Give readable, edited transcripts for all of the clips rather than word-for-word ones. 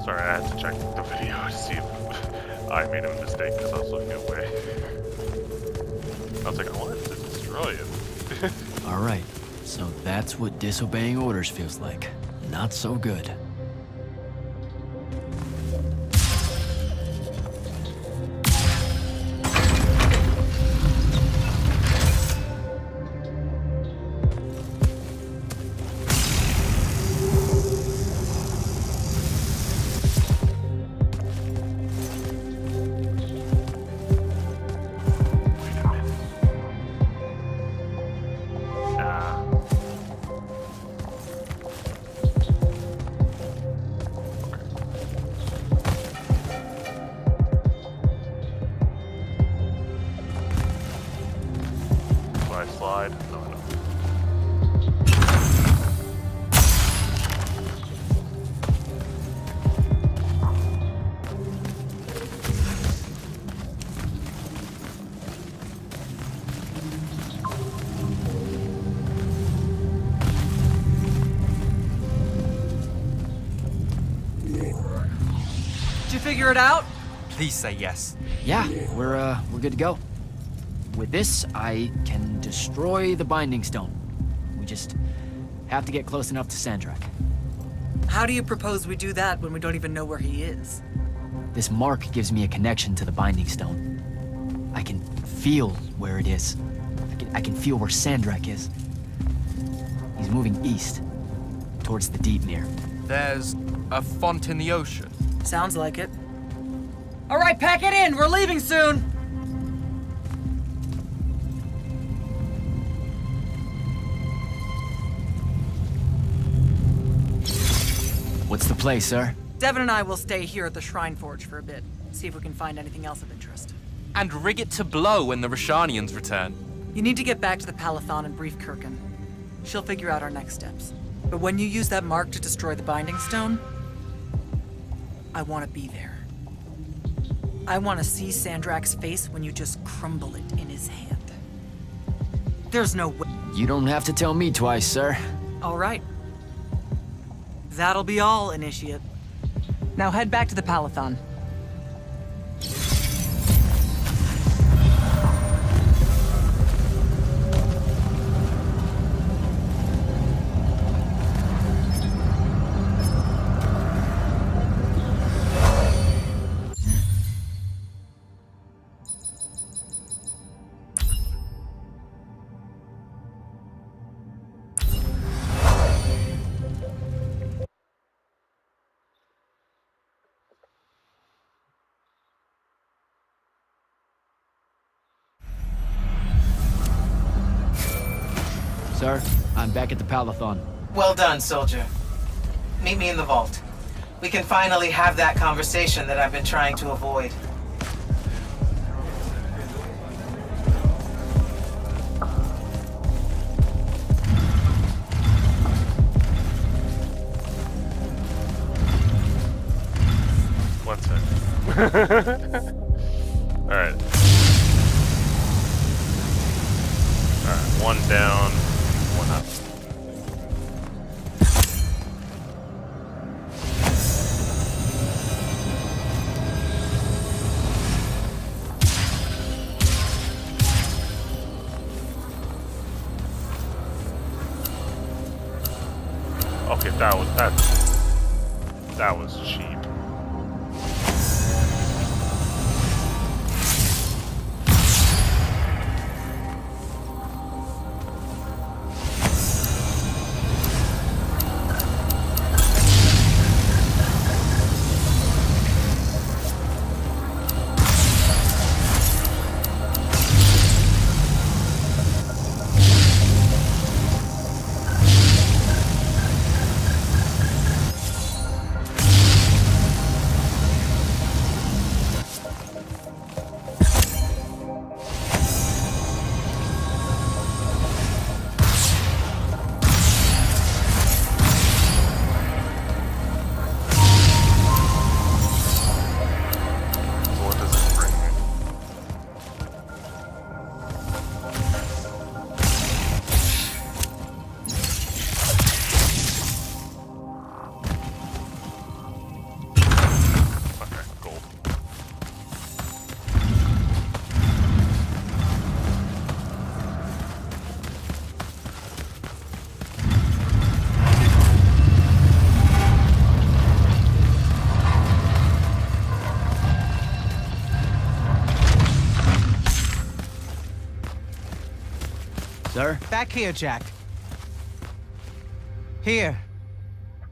Sorry, I had to check the video to see if I made a mistake because I was looking away. I was like, I wanted to destroy it. Alright, so that's what disobeying orders feels like. Not so good. Slide? No, no. Did you figure it out? Please say yes. Yeah, we're good to go. With this, I can destroy the Binding Stone. We just have to get close enough to Sandrak. How do you propose we do that when we don't even know where he is? This mark gives me a connection to the Binding Stone. I can feel where it is. I can feel where Sandrak is. He's moving east, towards the Deepmere. There's a font in the ocean. Sounds like it. All right, pack it in. We're leaving soon. What's the play, sir? Devin and I will stay here at the Shrine Forge for a bit. See if we can find anything else of interest. And rig it to blow when the Rashanians return. You need to get back to the Palathon and brief Kirkin. She'll figure out our next steps. But when you use that mark to destroy the Binding Stone, I want to be there. I want to see Sandrak's face when you just crumble it in his hand. There's no way. You don't have to tell me twice, sir. All right. That'll be all, Initiate. Now head back to the Palathon. Sir, I'm back at the Palathon. Well done, soldier. Meet me in the vault. We can finally have that conversation that I've been trying to avoid. One second. Alright. Alright, one down, one up. Okay, that was cheap. sir. Back here, Jack. Here.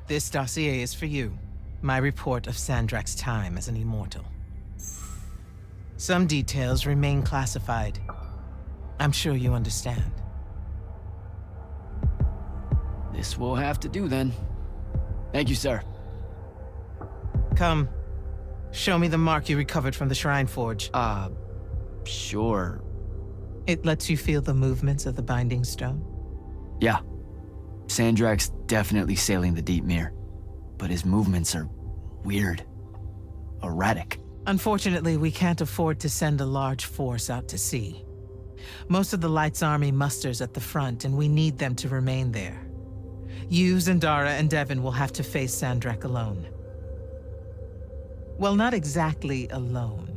This dossier is for you. My report of Sandrak's time as an Immortal. Some details remain classified. I'm sure you understand. This will have to do then. Thank you, sir. Come. Show me the mark you recovered from the Shrine Forge. Sure. It lets you feel the movements of the Binding Stone? Yeah. Sandrak's definitely sailing the deep mirror, but his movements are weird. Erratic. Unfortunately, we can't afford to send a large force out to sea. Most of the Light's army musters at the front, and we need them to remain there. You, Zendara, and Devon will have to face Sandrak alone. Well, not exactly alone.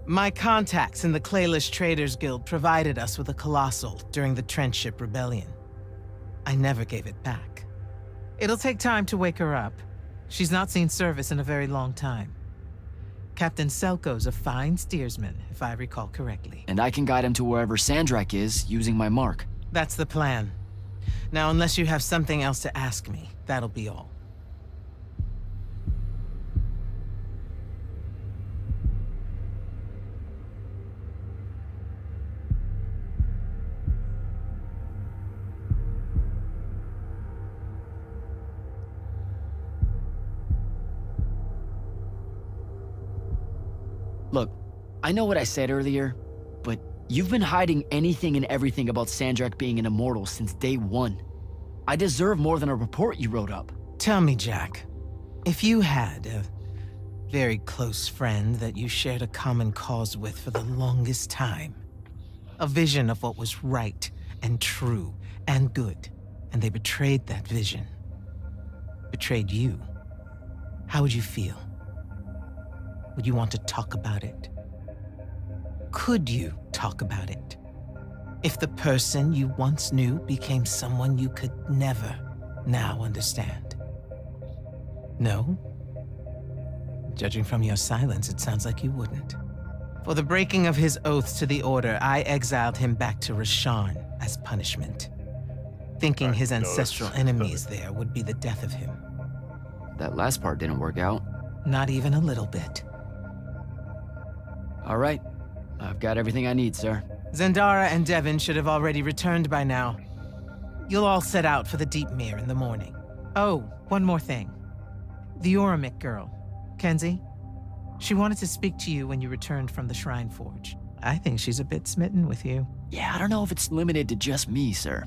My contacts in the Clayless Traders Guild provided us with a Colossal during the Trenchship Rebellion. I never gave it back. It'll take time to wake her up. She's not seen service in a very long time. Captain Selko's a fine steersman, if I recall correctly. And I can guide him to wherever Sandrak is using my mark. That's the plan. Now, unless you have something else to ask me, that'll be all. Look, I know what I said earlier, but you've been hiding anything and everything about Sandrak being an immortal since day one. I deserve more than a report you wrote up. Tell me, Jack, if you had a very close friend that you shared a common cause with for the longest time, a vision of what was right and true and good, and they betrayed that vision, betrayed you, how would you feel? Would you want to talk about it? Could you talk about it? If the person you once knew became someone you could never now understand? No? Judging from your silence, it sounds like you wouldn't. For the breaking of his oaths to the Order, I exiled him back to Rasharn as punishment, thinking his ancestral enemies there would be the death of him. That last part didn't work out. Not even a little bit. All right. I've got everything I need, sir. Zendara and Devon should have already returned by now. You'll all set out for the Deep Mere in the morning. Oh, one more thing. The Oromik girl, Kenzie. She wanted to speak to you when you returned from the Shrine Forge. I think she's a bit smitten with you. Yeah, I don't know if it's limited to just me, sir.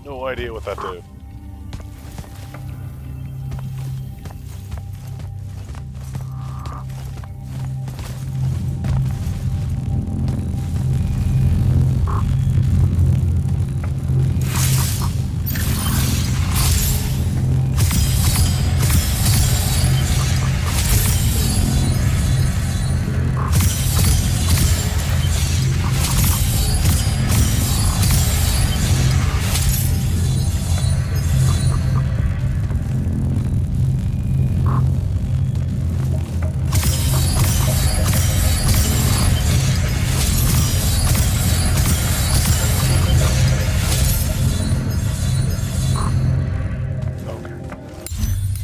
No idea what that did.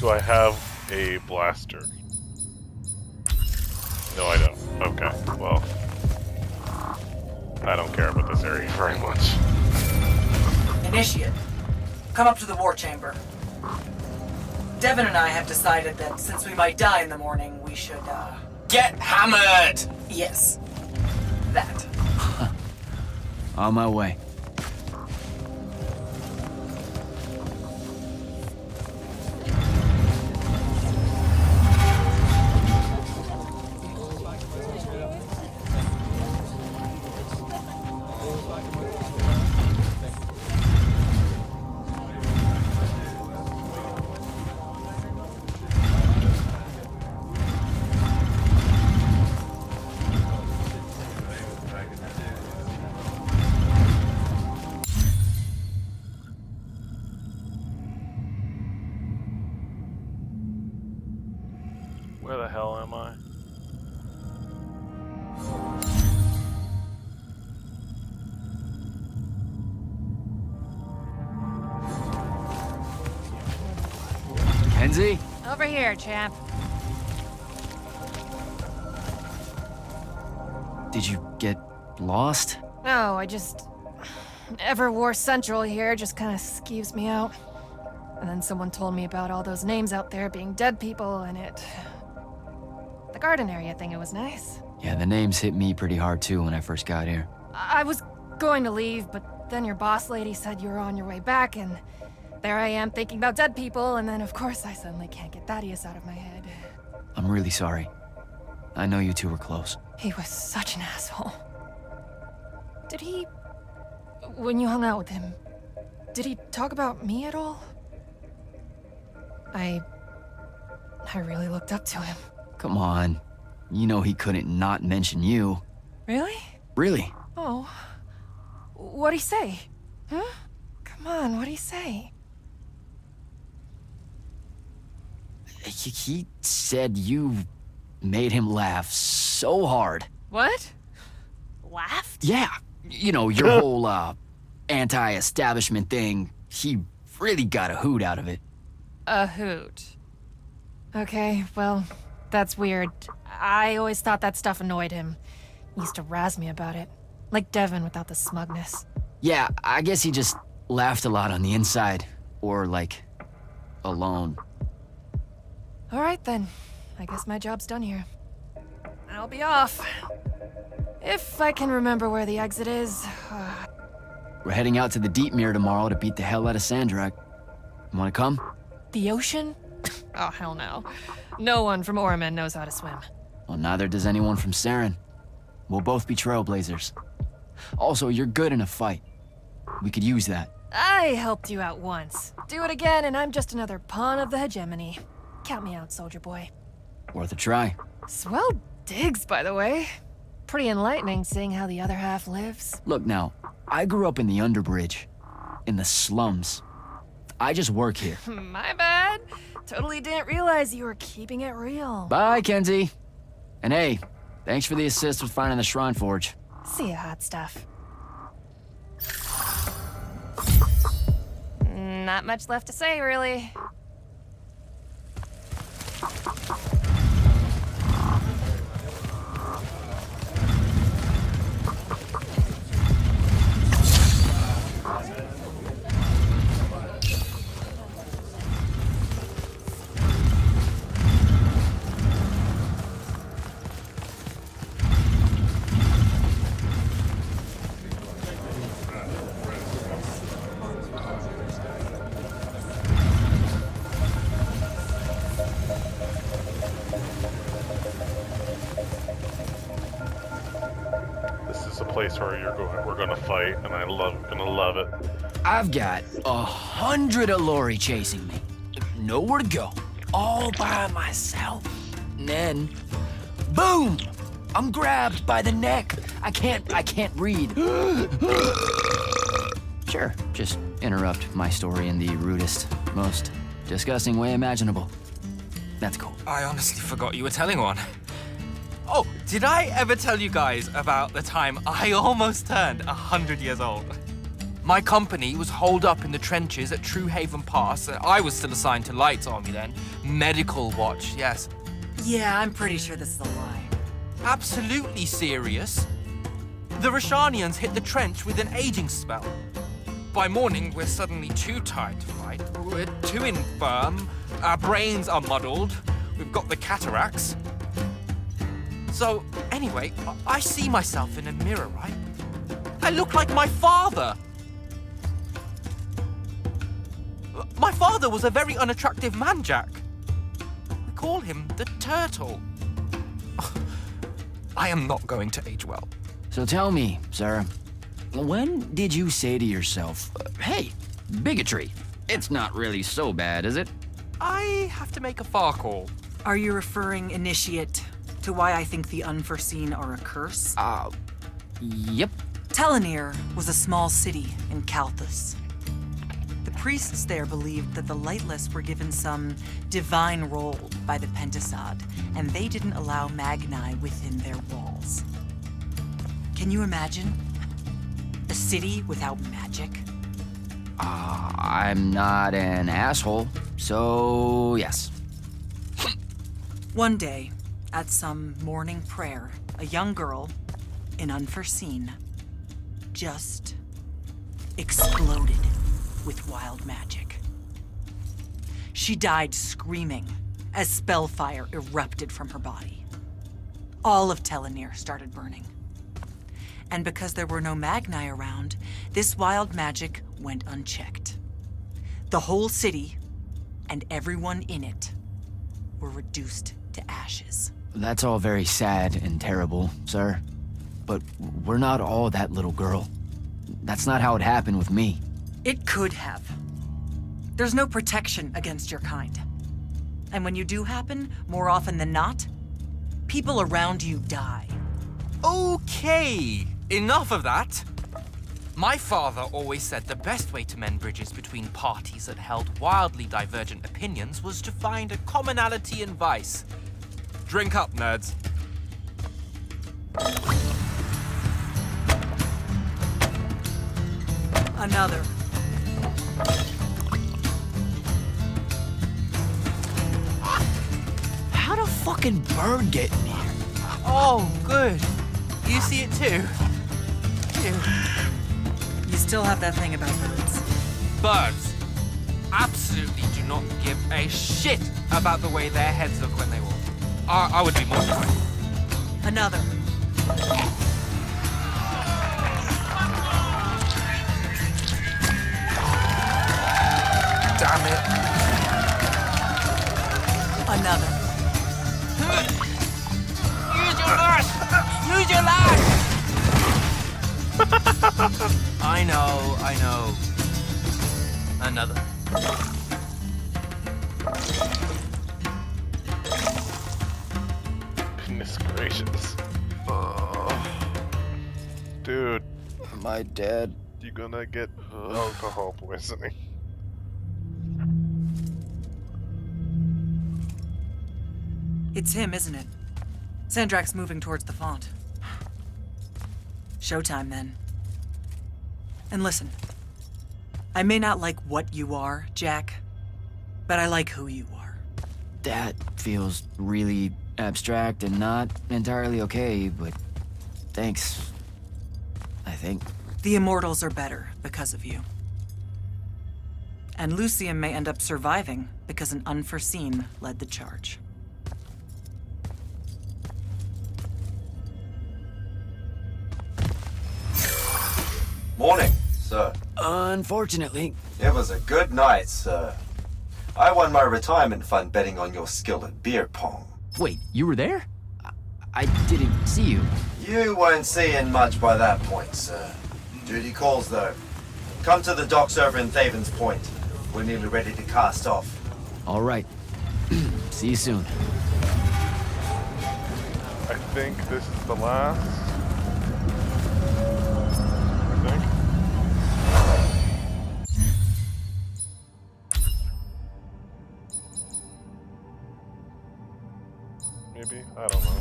Do I have a blaster? No, I don't. Okay, well, I don't care about this area very much. Initiate, come up to the war chamber. Devon and I have decided that since we might die in the morning, we should, Get hammered! yes, that. On my way. Where the hell am I? Kenzie? Over here, champ. Did you get lost? No, I just... Everwar Central here just kind of skeeves me out. And then someone told me about all those names out there being dead people, and it... The garden area thing, it was nice. Yeah, the names hit me pretty hard too when I first got here. I was going to leave, but then your boss lady said you were on your way back, and there I am thinking about dead people, and then of course I suddenly can't get Thaddeus out of my head. I'm really sorry. I know you two were close. He was such an asshole. Did he... When you hung out with him, did he talk about me at all? I really looked up to him. Come on. You know he couldn't not mention you. Really? Really? Oh. What'd he say? Huh? Come on, what'd he say? He said you made him laugh so hard. What? Laughed? Yeah. You know, your whole, anti-establishment thing. He really got a hoot out of it. A hoot. Okay, well, that's weird. I always thought that stuff annoyed him. He used to razz me about it. Like Devin without the smugness. Yeah, I guess he just laughed a lot on the inside. Or, like, alone. Alright then. I guess my job's done here. I'll be off. If I can remember where the exit is. We're heading out to the Deep Mirror tomorrow to beat the hell out of Sandrak. You wanna come? The ocean? Oh, hell no. No one from Orman knows how to swim. Well, neither does anyone from Saren. We'll both be trailblazers. Also, you're good in a fight. We could use that. I helped you out once. Do it again, and I'm just another pawn of the hegemony. Count me out, soldier boy. Worth a try. Swell digs, by the way. Pretty enlightening seeing how the other half lives. Look now, I grew up in the Underbridge. In the slums. I just work here. My bad. Totally didn't realize you were keeping it real. Bye, Kenzie. And hey, thanks for the assist with finding the Shrine Forge. See ya, hot stuff. Not much left to say, really. Place where we're gonna fight, and gonna love it. I've got 100 Allori chasing me. Nowhere to go. All by myself. And then, boom! I'm grabbed by the neck. I can't breathe. Sure, just interrupt my story in the rudest, most disgusting way imaginable. That's cool. I honestly forgot you were telling one. Oh, did I ever tell you guys about the time I almost turned 100 years old? My company was holed up in the trenches at True Haven Pass. I was still assigned to Lights Army then. Medical watch, yes. Yeah, I'm pretty sure this is a lie. Absolutely serious. The Rashanians hit the trench with an aging spell. By morning, we're suddenly too tired to fight. We're too infirm. Our brains are muddled. We've got the cataracts. So, anyway, I see myself in a mirror, right? I look like my father! My father was a very unattractive man, Jack. We call him the Turtle. I am not going to age well. So tell me, Sarah, when did you say to yourself, hey, bigotry, it's not really so bad, is it? I have to make a far call. Are you referring, Initiate, to why I think the unforeseen are a curse? Yep. Telenir was a small city in Kalthus. The priests there believed that the Lightless were given some divine role by the Pentasod, and they didn't allow Magni within their walls. Can you imagine? A city without magic? I'm not an asshole, so yes. One day, at some morning prayer, a young girl, an unforeseen, just exploded with wild magic. She died screaming as spellfire erupted from her body. All of Telenir started burning. And because there were no Magni around, this wild magic went unchecked. The whole city and everyone in it were reduced to ashes. That's all very sad and terrible, sir. But we're not all that little girl. That's not how it happened with me. It could have. There's no protection against your kind. And when you do happen, more often than not, people around you die. Okay, enough of that. My father always said the best way to mend bridges between parties that held wildly divergent opinions was to find a commonality in vice. Drink up, nerds. Another. How'd a fucking bird get in here? Oh, good. You see it too? Ew. You still have that thing about birds. Birds absolutely do not give a shit about the way their heads look when they walk. I would be mortified. Another. Damn it. Another. Use your lash! Use your lash! I know. Another. Goodness gracious. Dude, Am I dead? you're gonna get alcohol poisoning. It's him, isn't it? Sandrak's moving towards the font. Showtime, then. And listen, I may not like what you are, Jack, but I like who you are. That feels really abstract and not entirely okay, but thanks. I think. The Immortals are better because of you. And Lucium may end up surviving because an unforeseen led the charge. Morning, sir. Unfortunately, It was a good night, sir. I won my retirement fund betting on your skill at beer pong. wait, you were there? I didn't see you. You weren't seeing much by that point, sir. Duty calls, though. Come to the docks over in Thaven's Point. We're nearly ready to cast off. All right. See you soon. I think this is the last. I think. Maybe? I don't know.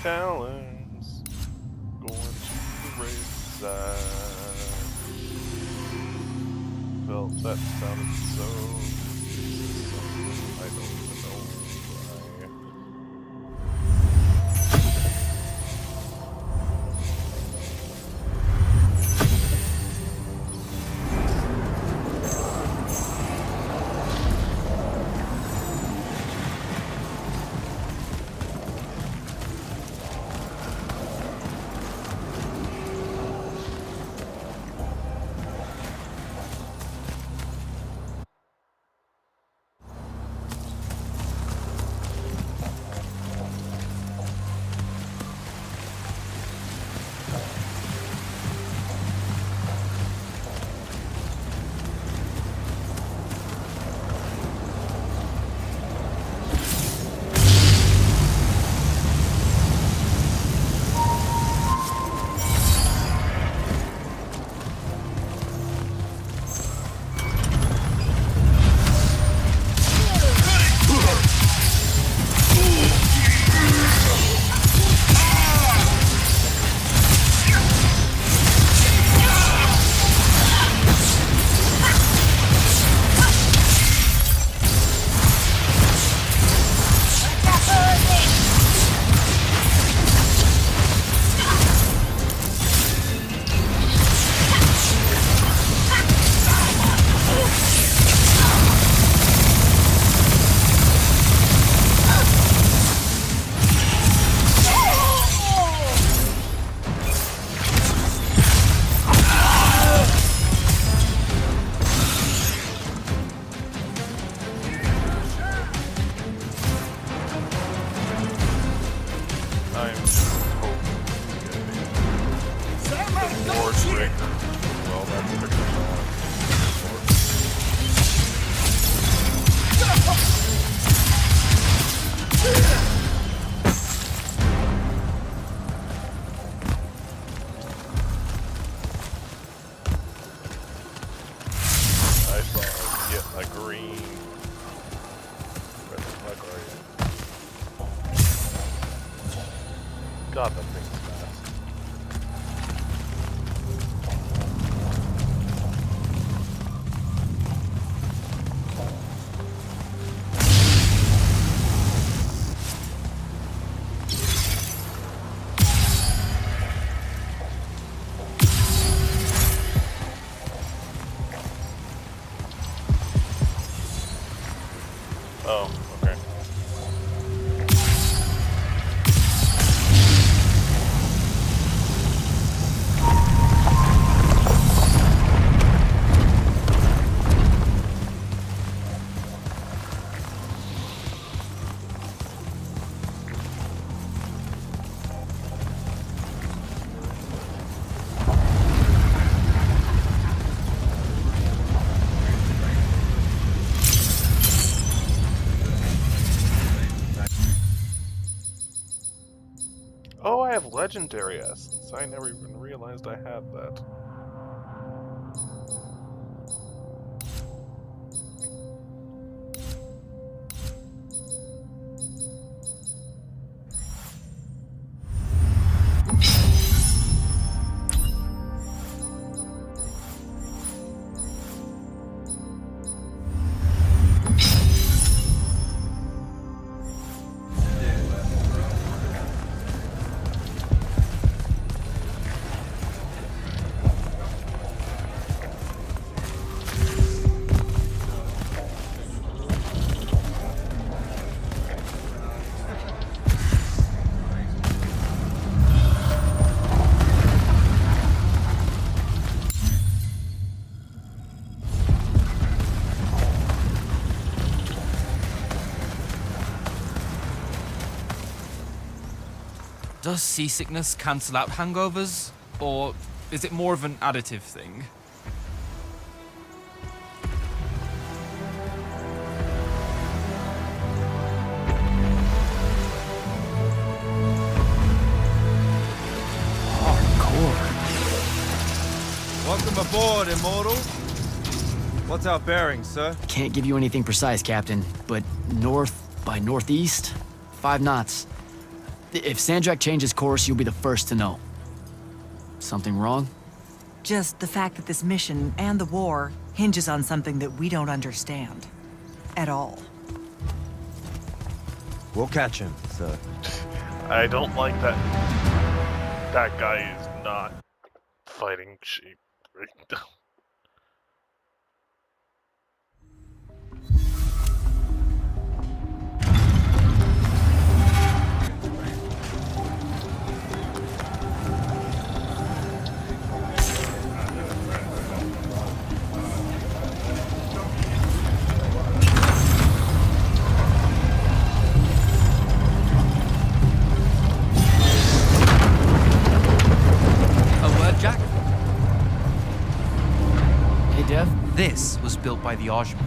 Talons going to the race Felt that sounded so. I don't even know why. get a green. Where's my guardian? God, that thing's fast. Oh, okay. Oh, I have legendary essence. I never even realized I had that. Does seasickness cancel out hangovers? Or is it more of an additive thing? Welcome aboard, Immortal. What's our bearing, sir? Can't give you anything precise, Captain, but north by northeast, 5 knots. If Sandrak changes course, you'll be the first to know. Something wrong? Just the fact that this mission and the war hinges on something that we don't understand. At all. We'll catch him, sir. I don't like that. That guy is not fighting sheep right now. Jack? Hey, Dev? This was built by the Ajman.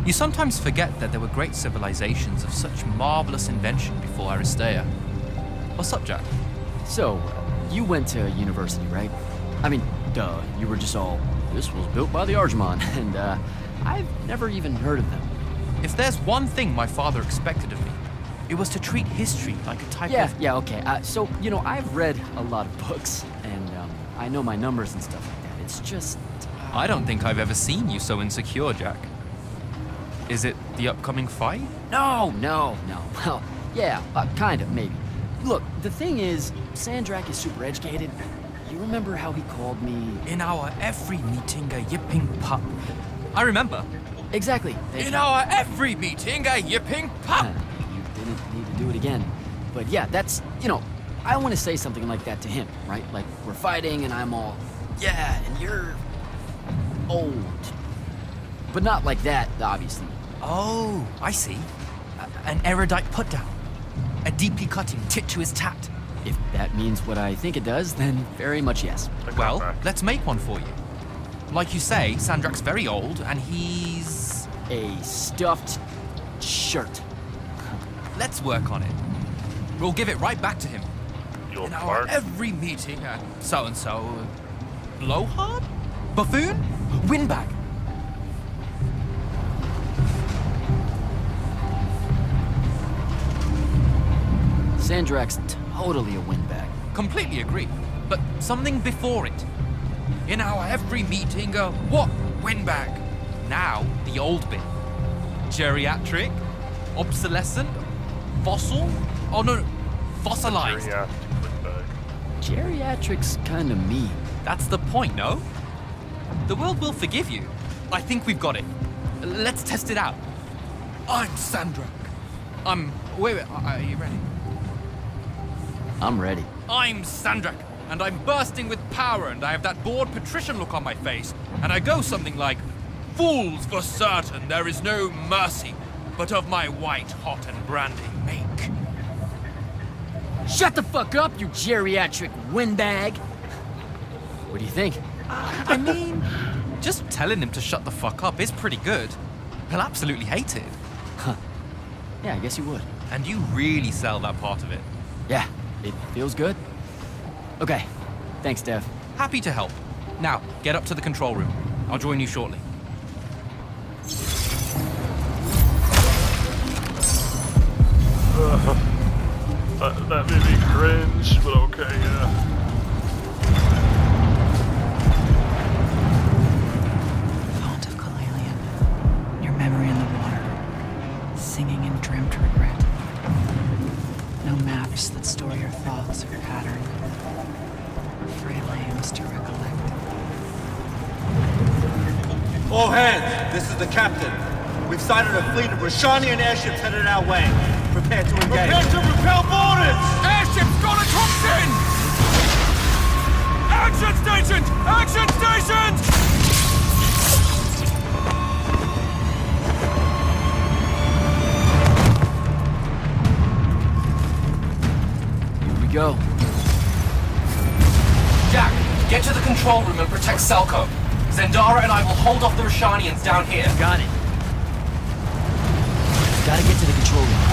You sometimes forget that there were great civilizations of such marvelous invention before Aristea. What's up, Jack? So, you went to university, right? I mean, duh, you were just all, this was built by the Arjman, and I've never even heard of them. If there's one thing my father expected of me, it was to treat history like a type of... Yeah, okay. So, you know, I've read a lot of books, and I know my numbers and stuff like that. It's just... I don't think I've ever seen you so insecure, Jack. Is it the upcoming fight? No. Well, yeah, kind of, maybe. Look, the thing is, Sandrak is super educated. You remember how he called me... In our every meeting, a yipping pup. I remember. Exactly. In our every meeting, a yipping pup. You didn't need to do it again. But yeah, that's, you know, I want to say something like that to him, right? Like, we're fighting and I'm all, yeah, and you're old. But not like that, obviously. Oh, I see. An erudite put-down. A deeply cutting tit to his tat. If that means what I think it does, then very much yes. Well, let's make one for you. Like you say, Sandrak's very old, and he's... A stuffed shirt. Let's work on it. We'll give it right back to him. You'll In our bark. every meeting, so-and-so... Blowhard? Buffoon? Windbag. Sandrak's totally a windbag. Completely agree. But something before it. In our every meeting, what? Windbag. Now, the old bit. Geriatric? Obsolescent? Fossil? Oh no, fossilized. Geriatric windbag. Geriatric's kinda mean. That's the point, no? The world will forgive you. I think we've got it. Let's test it out. I'm Sandrak. Wait, are you ready? I'm ready. I'm Sandrak, and I'm bursting with power, and I have that bored patrician look on my face, and I go something like, "Fools, for certain, there is no mercy, but of my white, hot, and branding make." Shut the fuck up, you geriatric windbag! What do you think? I mean, just telling him to shut the fuck up is pretty good. He'll absolutely hate it. Yeah, I guess you would. And you really sell that part of it. Yeah, it feels good. Okay, thanks, Dev. Happy to help. Now, get up to the control room. I'll join you shortly. That made me cringe, but okay, yeah. Font of Kalalian, your memory in the water, singing in dreamt regret. No maps that store your thoughts or pattern, frail aims to recollect. All hands, this is the captain. We've sighted a fleet of Rashanian airships headed our way. Prepare to engage. Prepare to repel boarders! Airships got a in! Action stations! Action stations! Here we go. Jack, get to the control room and protect Selko. Zendara and I will hold off the Rashanians down here. Got it. Gotta get to the control room.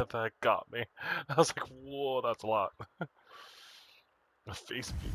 that got me. I was like, whoa, that's a lot. A face beat.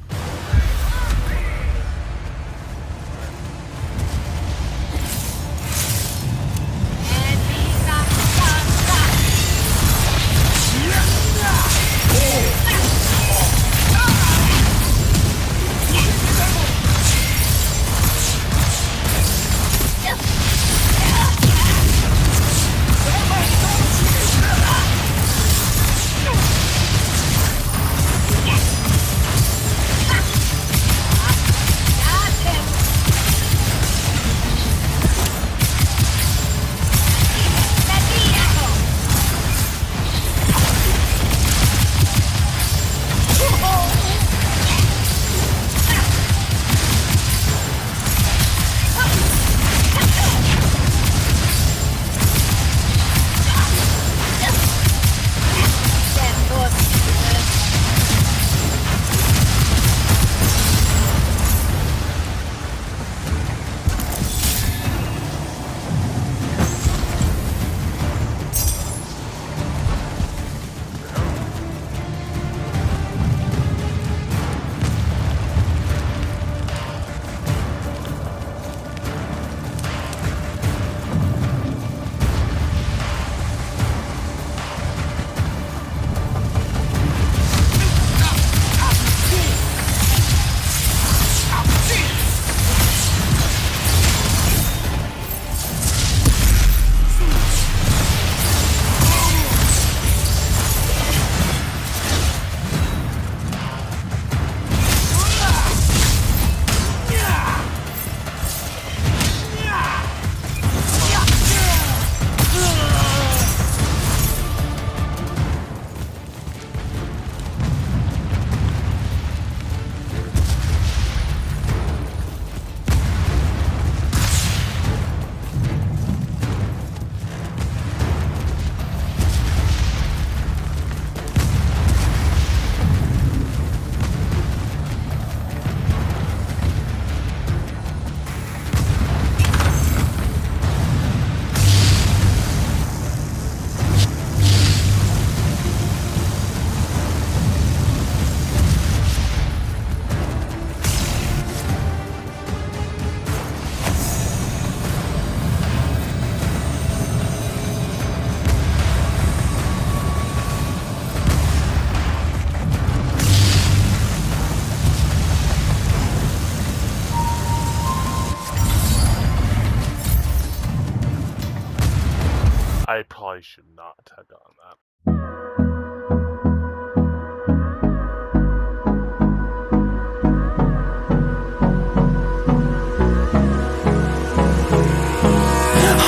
I probably should not have done that.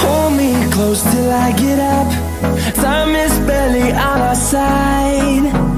Hold me close till I get up. Time is barely on our side.